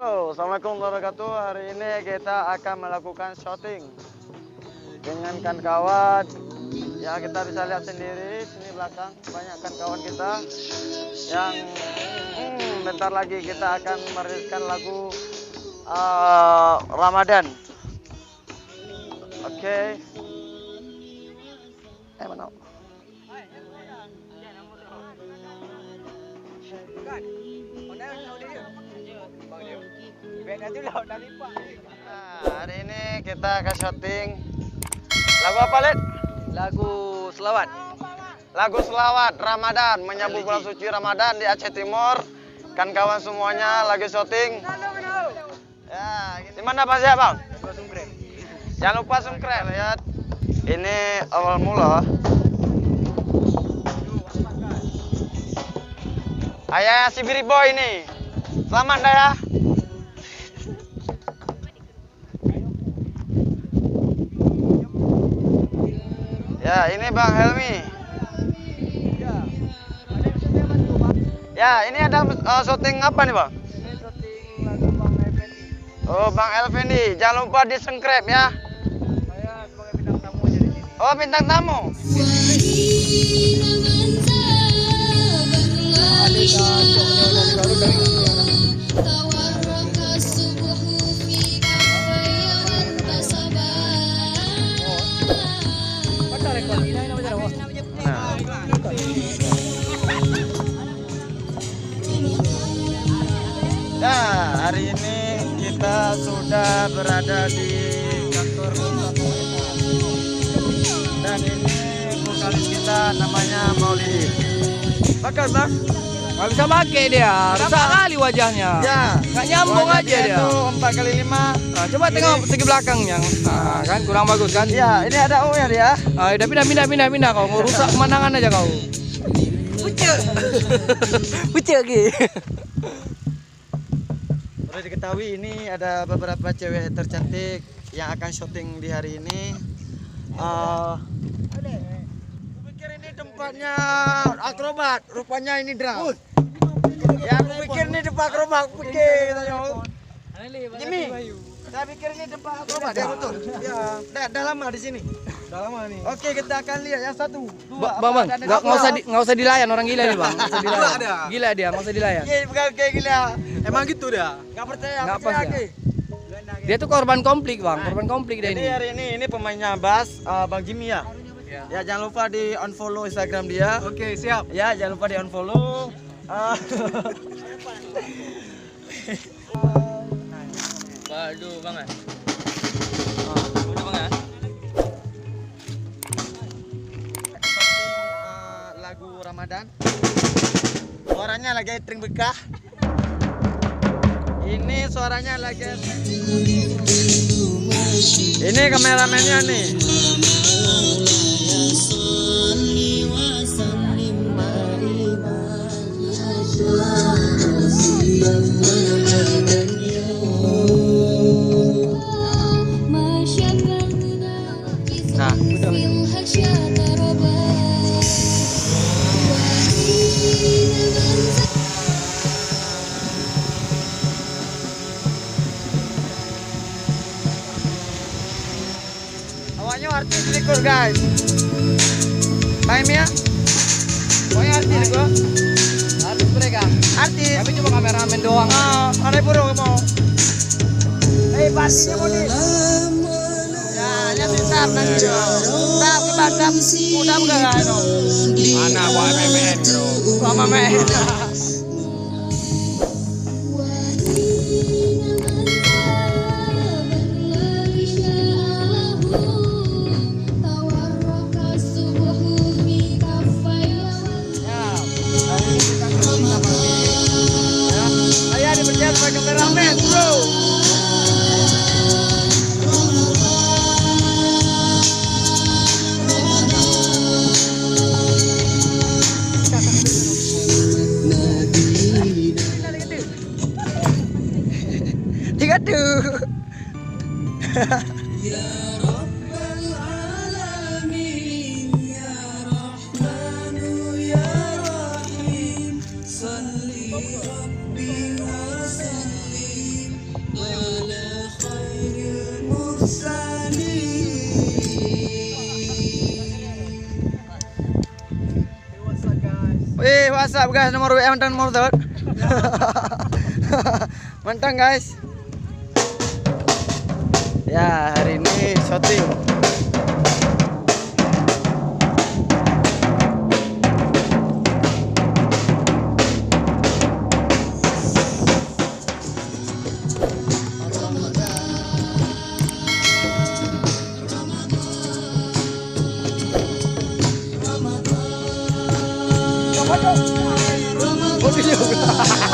Halo, Assalamualaikum warahmatullahi wabarakatuh. Hari ini kita akan melakukan shooting dengan kawan. Ya, kita bisa lihat sendiri sini belakang banyak kawan kita yang bentar lagi kita akan meriliskan lagu Ramadan. Oke. Mana? Nah, hari ini kita akan syuting lagu apa, Lid? Lagu selawat. Lagu selawat Ramadan, menyambut bulan suci Ramadan di Aceh Timur. Kan kawan semuanya lagi syuting. Ya, di mana Pak Siap, Bang? Jangan lupa subscribe. Lihat, ini awal mula. Ayah si Biri Boy ini. Selamat dah ya. Ya, ini Bang Helmi. Ya, ini ada syuting apa nih, Bang? Ini syuting lagu Bang Effendi. Oh, Bang Elvendi. Jangan lupa di-subscribe ya. Saya sebagai bintang tamu aja di sini. Oh, bintang tamu. Ya, hari ini kita sudah berada di kantor pusat dan ini vokalis kita namanya Maulidi. Pakai, Bang? Nggak bisa pakai dia, rusak kali wajahnya. Ya, Nggak nyambung aja dia. Itu 4x5. Nah, coba tengok segi belakangnya. Nah, kan kurang bagus kan? Ya, ini ada O ya dia. Udah pindah kau, rusak pemandangan aja kau. Pucuk. Pucuk lagi. Perlu diketahui ini ada beberapa cewek tercantik yang akan syuting di hari ini. Aku pikir ini tempatnya akrobat, rupanya ini drum. Ya, aku pikir ini tempat akrobat, aku pikir. Jimmy, saya pikir ini tempat akrobat ya betul. Ya, dah lama di sini. Udah lama nih. Oke, kita akan lihat yang satu. Bang, nggak usah dilayan orang gila nih, Bang. Nggak usah dilayan. Gila dia, nggak usah dilayan. Iya, bukan kayak gila. Emang gitu dah. Nggak percaya, Nggak percaya pas ya. lagi. Dia tuh korban konflik, Bang. Korban konflik dia Jadi ini. hari ini pemainnya bass, Bang Jimmy ya. Ya, jangan lupa di unfollow Instagram dia. Oke, siap. Ya, jangan lupa di unfollow. Waduh, Bang. Udah, Bang ya. Lagu Ramadan. Suaranya lagi tring bekah. Ini suaranya lagi. Ini kameramennya nih. Nah, awalnya artis likur guys. Time ya. Pokoknya artis gua. Artis mereka. Artis. Kami cuma kameramen doang. Ada burung mau. Partinya mau nih. Ya, hanya tetap nanti. Tetap kita udah bukan ano. Anak gua MMN, bro. Sama main. Saya dipercaya sebagai kameramen, bro. Tiga tuh. WhatsApp guys, nomor WA mantan nomor Mantap guys. Ya, hari ini syuting. Oh,